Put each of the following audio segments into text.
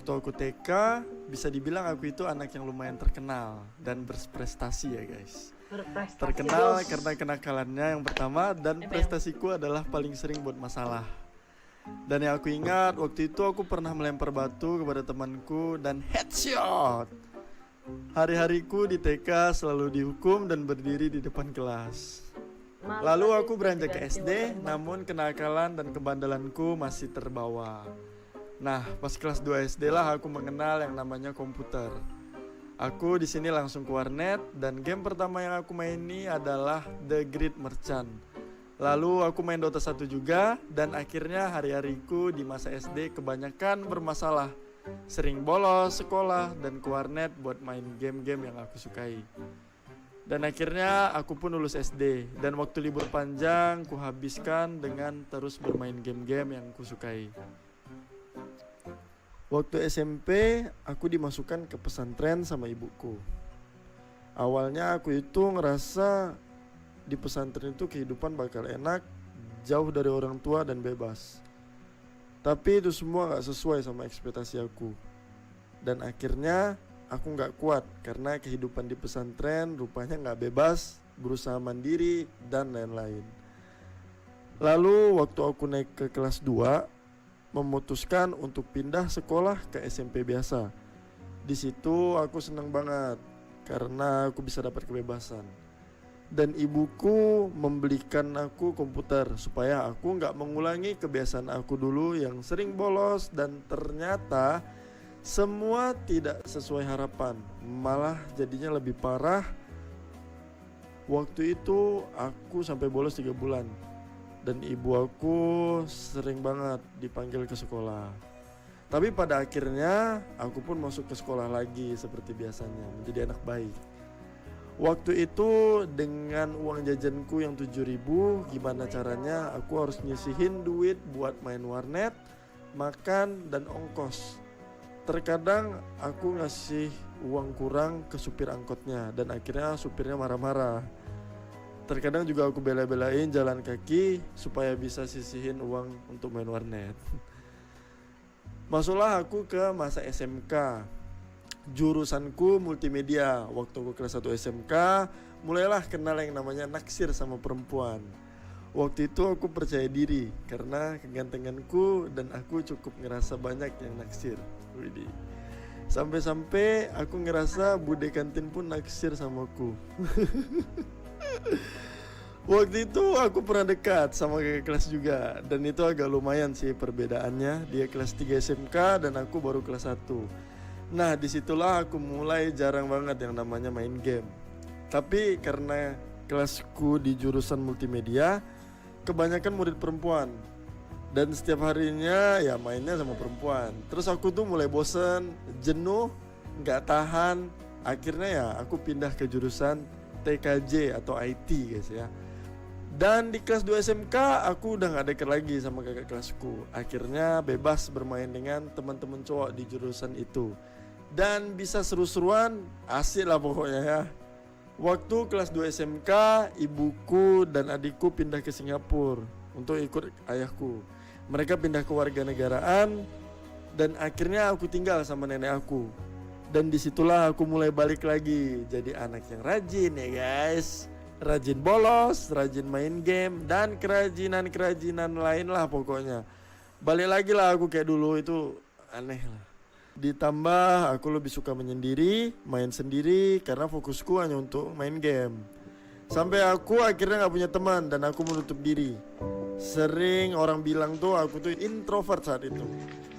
waktu aku TK, bisa dibilang aku itu anak yang lumayan terkenal dan berprestasi ya guys. Berprestasi. Terkenal Bos. karena kenakalannya yang pertama, dan Emang. prestasiku adalah paling sering buat masalah. Dan yang aku ingat, waktu itu aku pernah melempar batu kepada temanku dan headshot. Hari-hariku di TK selalu dihukum dan berdiri di depan kelas. Lalu aku beranjak ke SD, namun kenakalan dan kebandelanku masih terbawa. Nah, pas kelas 2 SD lah aku mengenal yang namanya komputer. Aku di sini langsung ke warnet, dan game pertama yang aku maini adalah The Great Merchant. Lalu aku main Dota 1 juga, dan akhirnya hari-hariku di masa SD kebanyakan bermasalah. Sering bolos sekolah dan ke warnet buat main game-game yang aku sukai. Dan akhirnya aku pun lulus SD, dan waktu libur panjang kuhabiskan dengan terus bermain game-game yang kusukai. Waktu SMP aku dimasukkan ke pesantren sama ibuku. Awalnya aku itu ngerasa di pesantren itu kehidupan bakal enak, jauh dari orang tua dan bebas. Tapi itu semua gak sesuai sama ekspektasi aku. Dan akhirnya aku gak kuat karena kehidupan di pesantren rupanya gak bebas, berusaha mandiri, dan lain-lain. Lalu waktu aku naik ke kelas 2, memutuskan untuk pindah sekolah ke SMP biasa. Di situ aku senang banget karena aku bisa dapat kebebasan. Dan ibuku membelikan aku komputer supaya aku gak mengulangi kebiasaan aku dulu yang sering bolos, dan ternyata semua tidak sesuai harapan, malah jadinya lebih parah. Waktu itu aku sampai bolos 3 bulan, dan ibu aku sering banget dipanggil ke sekolah. Tapi pada akhirnya aku pun masuk ke sekolah lagi seperti biasanya, menjadi anak baik. Waktu itu dengan uang jajanku yang 7.000, gimana caranya aku harus nyisihin duit buat main warnet, makan, dan ongkos. Terkadang aku ngasih uang kurang ke supir angkotnya, dan akhirnya supirnya marah-marah. Terkadang juga aku bela-belain jalan kaki supaya bisa sisihin uang untuk main warnet. Masuklah aku ke masa SMK. Jurusanku multimedia. Waktu aku kelas 1 SMK, mulailah kenal yang namanya naksir sama perempuan. Waktu itu aku percaya diri karena kegantenganku, dan aku cukup ngerasa banyak yang naksir. Widih. Sampai-sampai aku ngerasa bude kantin pun naksir sama aku. Waktu itu aku pernah dekat sama kakak kelas juga, dan itu agak lumayan sih perbedaannya. Dia kelas 3 SMK dan aku baru kelas 1. Nah, disitulah aku mulai jarang banget yang namanya main game. Tapi karena kelasku di jurusan multimedia kebanyakan murid perempuan, dan setiap harinya ya mainnya sama perempuan. Terus aku tuh mulai bosen, jenuh, gak tahan. Akhirnya ya aku pindah ke jurusan TKJ atau IT guys ya. Dan di kelas 2 SMK aku udah gak deket lagi sama kakak kelasku. Akhirnya bebas bermain dengan teman-teman cowok di jurusan itu, dan bisa seru-seruan, asik lah pokoknya ya. Waktu kelas 2 SMK, ibuku dan adikku pindah ke Singapura untuk ikut ayahku. Mereka pindah ke warga negaraan, dan akhirnya aku tinggal sama nenek aku. Dan disitulah aku mulai balik lagi jadi anak yang rajin ya guys. Rajin bolos, rajin main game, dan kerajinan-kerajinan lain lah pokoknya. Balik lagi lah aku kayak dulu, itu aneh lah. Ditambah aku lebih suka menyendiri, main sendiri, karena fokusku hanya untuk main game. Sampai aku akhirnya gak punya teman dan aku menutup diri. Sering orang bilang tuh aku tuh introvert saat itu.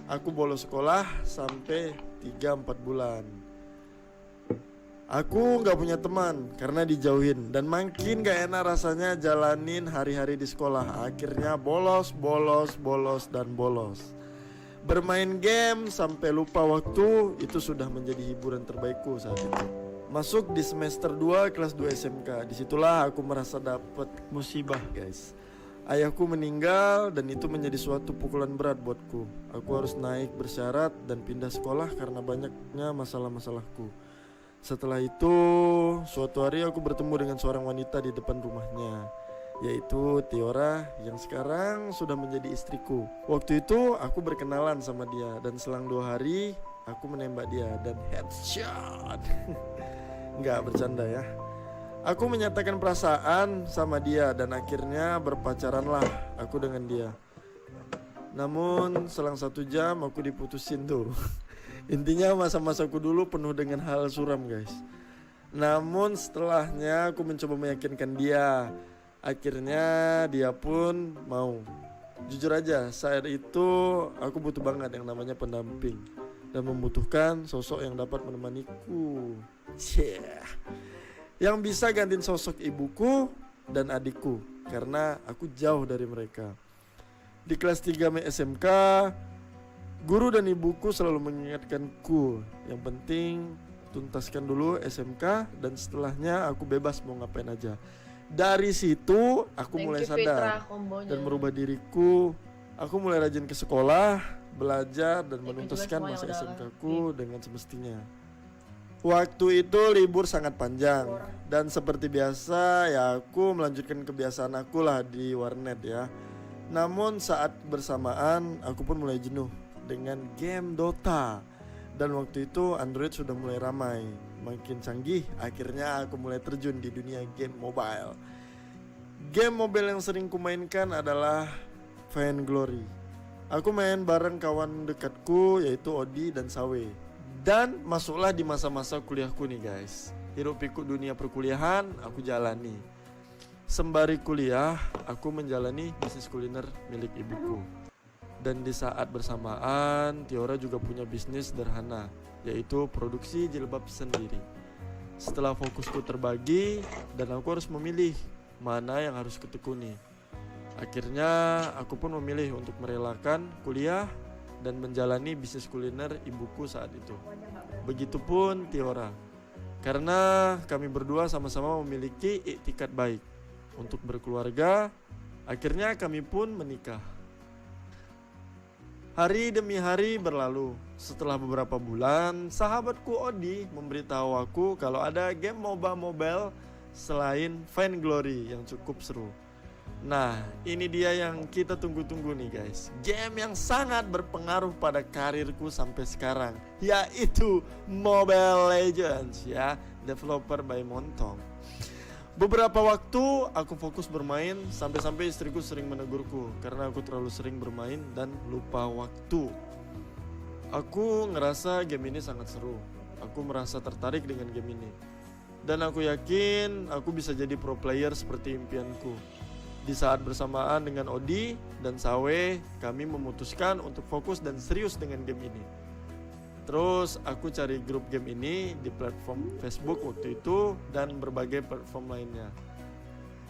Aku bolos sekolah sampai 3-4 bulan. Aku gak punya teman karena dijauhin, dan makin gak enak rasanya jalanin hari-hari di sekolah. Akhirnya bolos, dan bolos. Bermain game sampai lupa waktu, itu sudah menjadi hiburan terbaikku saat itu. Masuk di semester 2 kelas 2 SMK. Disitulah aku merasa dapat musibah guys. Ayahku meninggal, dan itu menjadi suatu pukulan berat buatku. Aku harus naik bersyarat dan pindah sekolah karena banyaknya masalah-masalahku. Setelah itu, suatu hari aku bertemu dengan seorang wanita di depan rumahnya. yaitu Tiora yang sekarang sudah menjadi istriku. Waktu itu aku berkenalan sama dia dan selang 2 hari aku menembak dia dan headshot. Nggak bercanda ya. Aku menyatakan perasaan sama dia dan akhirnya berpacaranlah aku dengan dia. Namun selang 1 jam aku diputusin tuh. Intinya masa-masaku dulu penuh dengan hal suram guys. Namun setelahnya aku mencoba meyakinkan dia. Akhirnya dia pun mau. Jujur aja saat itu aku butuh banget yang namanya pendamping dan membutuhkan sosok yang dapat menemaniku. Yang bisa gantiin sosok ibuku dan adikku karena aku jauh dari mereka. Di kelas 3 SMK, guru dan ibuku selalu mengingatkanku, yang penting tuntaskan dulu SMK dan setelahnya aku bebas mau ngapain aja. Dari situ aku mulai sadar dan merubah diriku. Aku mulai rajin ke sekolah, belajar dan menuntaskan masa SMK-ku dengan semestinya. Waktu itu libur sangat panjang dan seperti biasa ya aku melanjutkan kebiasaan aku lah di warnet ya. Namun saat bersamaan aku pun mulai jenuh dengan game Dota. Dan waktu itu Android sudah mulai ramai, makin canggih. Akhirnya aku mulai terjun di dunia game mobile. Game mobile yang sering kumainkan adalah Vainglory. Aku main bareng kawan dekatku yaitu Odi dan Sawe. Dan masuklah di masa-masa kuliahku nih guys. Hiruk pikuk dunia perkuliahan aku jalani. Sembari kuliah, aku menjalani bisnis kuliner milik ibuku. Dan di saat bersamaan, Tiora juga punya bisnis sederhana, yaitu produksi jilbab sendiri. Setelah fokusku terbagi, dan aku harus memilih mana yang harus kutekuni. Akhirnya, aku pun memilih untuk merelakan kuliah dan menjalani bisnis kuliner ibuku saat itu. Begitupun Tiora, karena kami berdua sama-sama memiliki iktikat baik untuk berkeluarga. Akhirnya kami pun menikah. Hari demi hari berlalu. Setelah beberapa bulan, sahabatku Odi memberitahu aku kalau ada game MOBA mobile selain Vainglory yang cukup seru. Nah, ini dia yang kita tunggu-tunggu nih guys. Game yang sangat berpengaruh pada karirku sampai sekarang, yaitu Mobile Legends ya, developer by Montong. Beberapa waktu aku fokus bermain sampai-sampai istriku sering menegurku karena aku terlalu sering bermain dan lupa waktu. Aku ngerasa game ini sangat seru. Aku merasa tertarik dengan game ini. Dan aku yakin aku bisa jadi pro player seperti impianku. Di saat bersamaan dengan Odi dan Sawe, kami memutuskan untuk fokus dan serius dengan game ini. Terus aku cari grup game ini di platform Facebook waktu itu dan berbagai platform lainnya.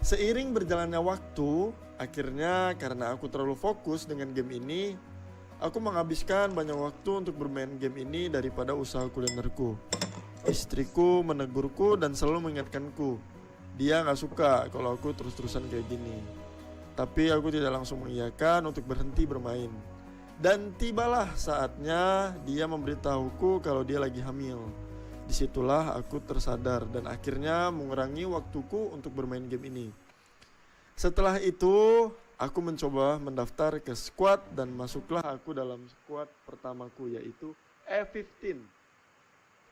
Seiring berjalannya waktu, akhirnya karena aku terlalu fokus dengan game ini, aku menghabiskan banyak waktu untuk bermain game ini daripada usaha kulinerku. Istriku menegurku dan selalu mengingatkanku. Dia gak suka kalau aku terus-terusan kayak gini. Tapi aku tidak langsung mengiyakan untuk berhenti bermain. Dan tibalah saatnya dia memberitahuku kalau dia lagi hamil. Disitulah aku tersadar dan akhirnya mengurangi waktuku untuk bermain game ini. Setelah itu, aku mencoba mendaftar ke squad dan masuklah aku dalam squad pertamaku yaitu F15.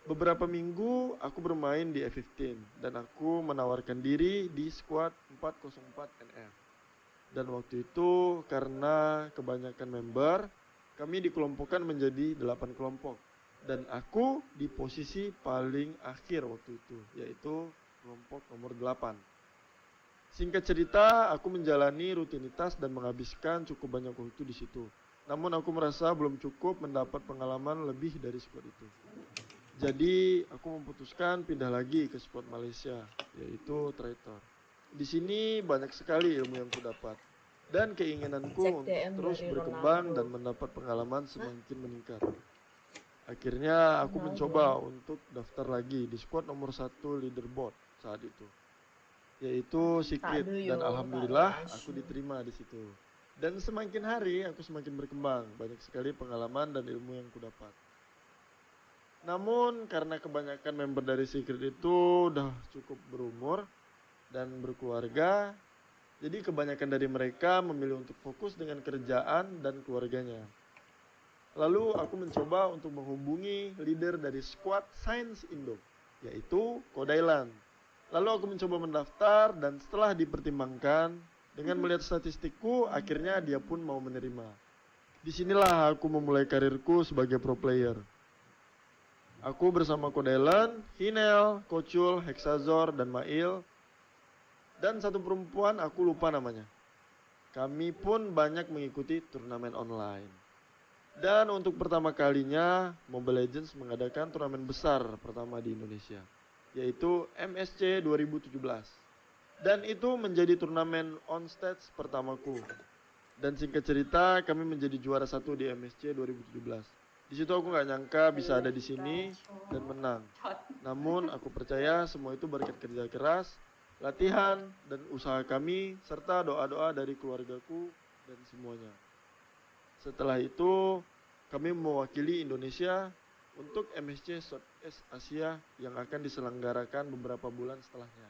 Beberapa minggu aku bermain di F15 dan aku menawarkan diri di squad 404 NF. Dan waktu itu karena kebanyakan member, kami dikelompokkan menjadi 8 kelompok. Dan aku di posisi paling akhir waktu itu, yaitu kelompok nomor 8. Singkat cerita, aku menjalani rutinitas dan menghabiskan cukup banyak waktu di situ. Namun aku merasa belum cukup mendapat pengalaman lebih dari squad itu. Jadi aku memutuskan pindah lagi ke squad Malaysia, yaitu Traitor. Di sini banyak sekali ilmu yang kudapat dan keinginanku untuk terus berkembang dan mendapat pengalaman semakin meningkat. Akhirnya aku mencoba untuk daftar lagi di squad nomor 1 leaderboard saat itu, yaitu Secret, dan alhamdulillah aku diterima di situ. Dan semakin hari aku semakin berkembang, banyak sekali pengalaman dan ilmu yang kudapat. Namun karena kebanyakan member dari Secret itu udah cukup berumur dan berkeluarga, Jadi kebanyakan dari mereka memilih untuk fokus dengan kerjaan dan keluarganya. Lalu aku mencoba untuk menghubungi leader dari squad Sains Indo, yaitu Kodailan. Lalu aku mencoba mendaftar dan setelah dipertimbangkan, dengan melihat statistikku, akhirnya dia pun mau menerima. Disinilah aku memulai karirku sebagai pro player. Aku bersama Kodailan, Hinel, Kocul, Hexazor, dan Mail, dan satu perempuan aku lupa namanya. Kami pun banyak mengikuti turnamen online. Dan untuk pertama kalinya, Mobile Legends mengadakan turnamen besar pertama di Indonesia, yaitu MSC 2017. Dan itu menjadi turnamen on stage pertamaku. Dan singkat cerita, kami menjadi juara 1 di MSC 2017. Di situ aku nggak nyangka bisa ada di sini dan menang. Namun aku percaya semua itu berkat kerja keras, latihan, dan usaha kami, serta doa-doa dari keluargaku dan semuanya. Setelah itu, kami mewakili Indonesia untuk MSC Southeast Asia yang akan diselenggarakan beberapa bulan setelahnya.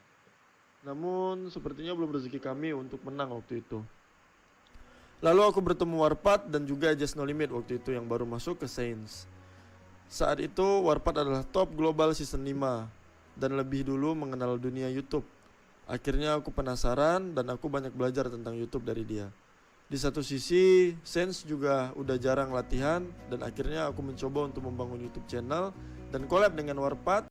Namun, sepertinya belum rezeki kami untuk menang waktu itu. Lalu aku bertemu Warpath dan juga Just No Limit waktu itu yang baru masuk ke Saints. Saat itu, Warpath adalah top global season 5 dan lebih dulu mengenal dunia YouTube. Akhirnya aku penasaran dan aku banyak belajar tentang YouTube dari dia. Di satu sisi, Sense juga udah jarang latihan dan akhirnya aku mencoba untuk membangun YouTube channel dan collab dengan Warpath.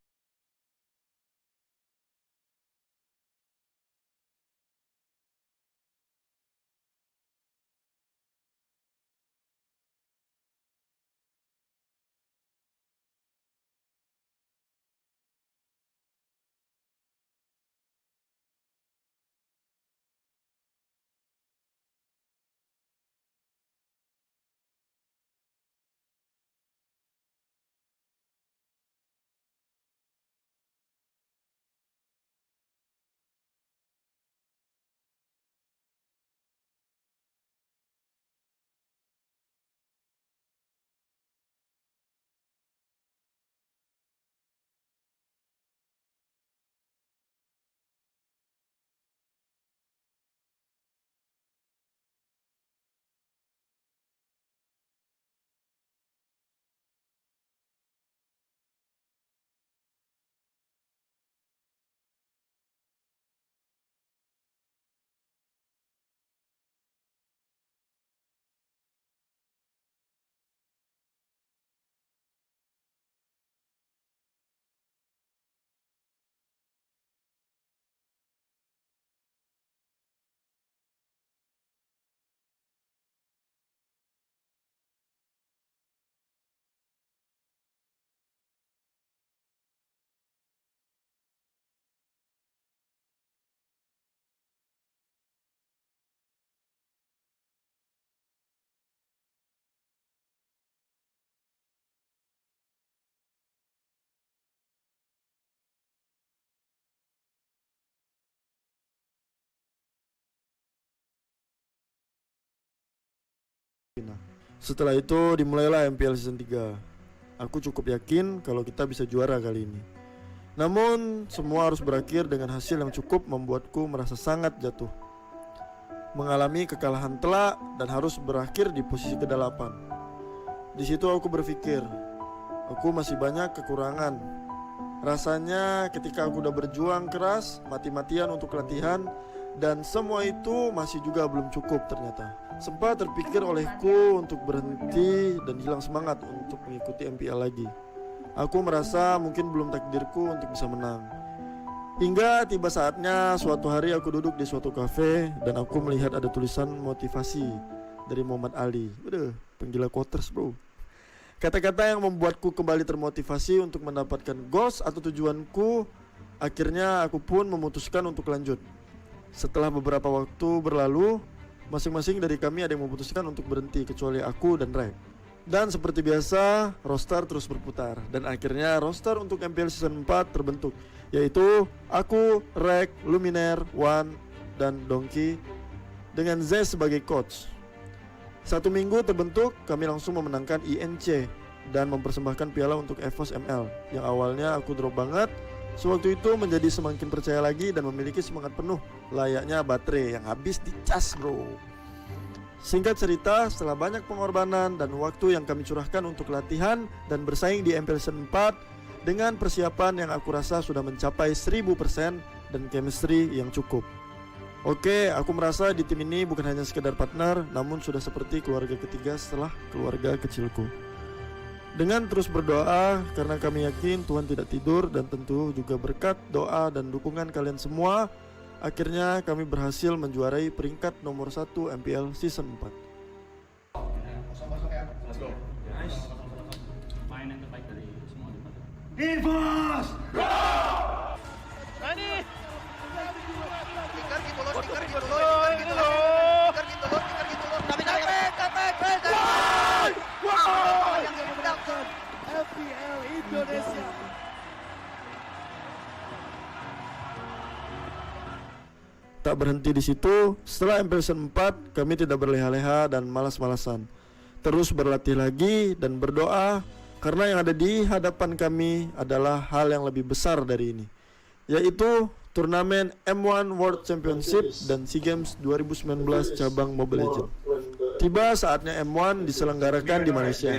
Setelah itu dimulailah MPL Season 3. Aku cukup yakin kalau kita bisa juara kali ini. Namun semua harus berakhir dengan hasil yang cukup membuatku merasa sangat jatuh. Mengalami kekalahan telak dan harus berakhir di posisi ke-8. Di situ aku berpikir, aku masih banyak kekurangan. Rasanya ketika aku udah berjuang keras, mati-matian untuk latihan, dan semua itu masih juga belum cukup ternyata. Sempat terpikir olehku untuk berhenti dan hilang semangat untuk mengikuti MPL lagi. Aku merasa mungkin belum takdirku untuk bisa menang. Hingga tiba saatnya suatu hari aku duduk di suatu kafe dan aku melihat ada tulisan motivasi dari Muhammad Ali. Udah, penggila quarters bro. Kata-kata yang membuatku kembali termotivasi untuk mendapatkan goals atau tujuanku. Akhirnya aku pun memutuskan untuk lanjut. Setelah beberapa waktu berlalu, masing-masing dari kami ada yang memutuskan untuk berhenti kecuali aku dan Rek. Dan seperti biasa, roster terus berputar. Dan akhirnya roster untuk MPL Season 4 terbentuk, yaitu aku, Rek, Luminer, Wan, dan Donkey dengan Z sebagai coach. 1 minggu terbentuk, kami langsung memenangkan INC dan mempersembahkan piala untuk EVOS ML yang awalnya aku drop banget Sewaktu itu menjadi semakin percaya lagi dan memiliki semangat penuh, layaknya baterai yang habis dicas bro. Singkat cerita, setelah banyak pengorbanan dan waktu yang kami curahkan untuk latihan dan bersaing di MPL Season 4, dengan persiapan yang aku rasa sudah mencapai 1000% dan chemistry yang cukup. Oke, aku merasa di tim ini bukan hanya sekedar partner, namun sudah seperti keluarga ketiga setelah keluarga kecilku. Dengan terus berdoa, karena kami yakin Tuhan tidak tidur, dan tentu juga berkat doa dan dukungan kalian semua, akhirnya kami berhasil menjuarai peringkat nomor 1 MPL Season 4. Main yang terbaik dari semua departemen. Invas! FPL Indonesia. Tak berhenti di situ, setelah MPL Season 4 kami tidak berleha-leha dan malas-malasan. Terus berlatih lagi dan berdoa, karena yang ada di hadapan kami adalah hal yang lebih besar dari ini, yaitu turnamen M1 World Championship dan SEA Games 2019 cabang Mobile Legends. Tiba saatnya M1 diselenggarakan di Malaysia.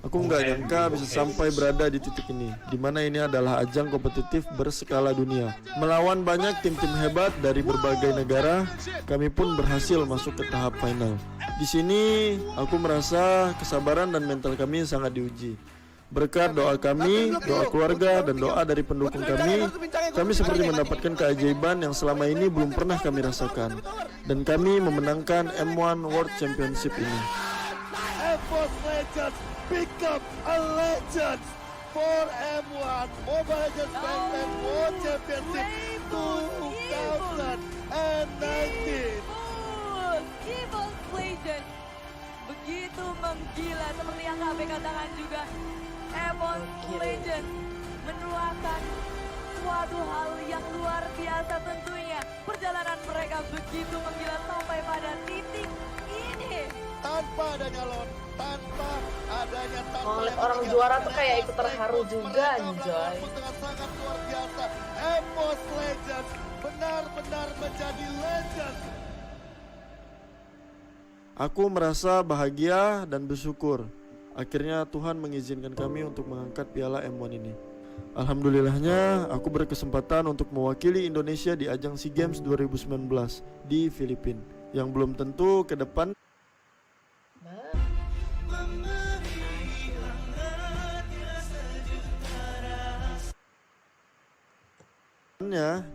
Aku nggak nyangka bisa sampai berada di titik ini, di mana ini adalah ajang kompetitif berskala dunia. Melawan banyak tim-tim hebat dari berbagai negara, kami pun berhasil masuk ke tahap final. Di sini aku merasa kesabaran dan mental kami sangat diuji. Berkat doa kami, doa keluarga, dan doa dari pendukung kami seperti mendapatkan keajaiban yang selama ini belum pernah kami rasakan. Dan kami memenangkan M1 World Championship ini. EVOS Legends become a legend for M1 Mobile Legends Backman World Championship 2019. EVOS Legends begitu menggila, seperti yang KB katakan juga. EVOS Legends menuakan suatu hal yang luar biasa tentunya. Perjalanan mereka begitu menggila sampai pada titik ini. Tanpa adanya lon, tanpa adanya Ngeliat orang juara tuh kayak ikut terharu juga, anjay. Dengan sangat luar biasa, EVOS Legends benar-benar menjadi legend. Aku merasa bahagia dan bersyukur. Akhirnya Tuhan mengizinkan kami untuk mengangkat piala M1 ini. Alhamdulillahnya aku berkesempatan untuk mewakili Indonesia di ajang SEA Games 2019 di Filipina, yang belum tentu ke depan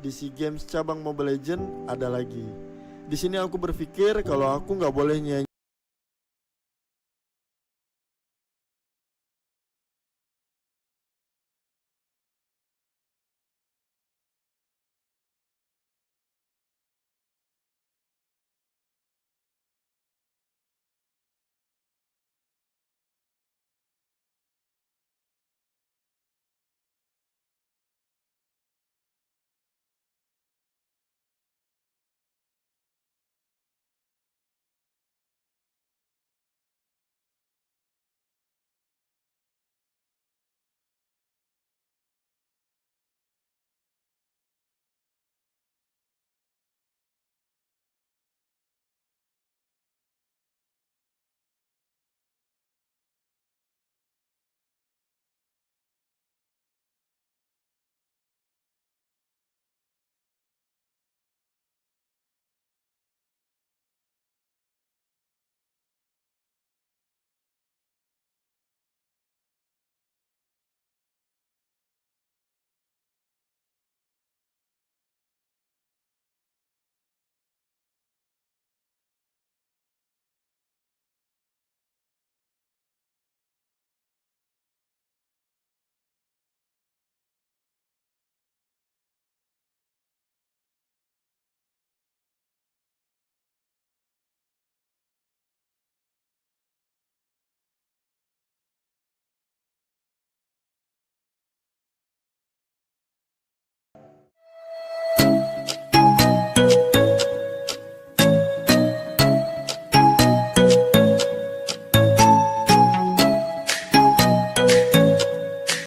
di SEA Games cabang Mobile Legends ada lagi. Di sini aku berpikir kalau aku nggak boleh nyanyi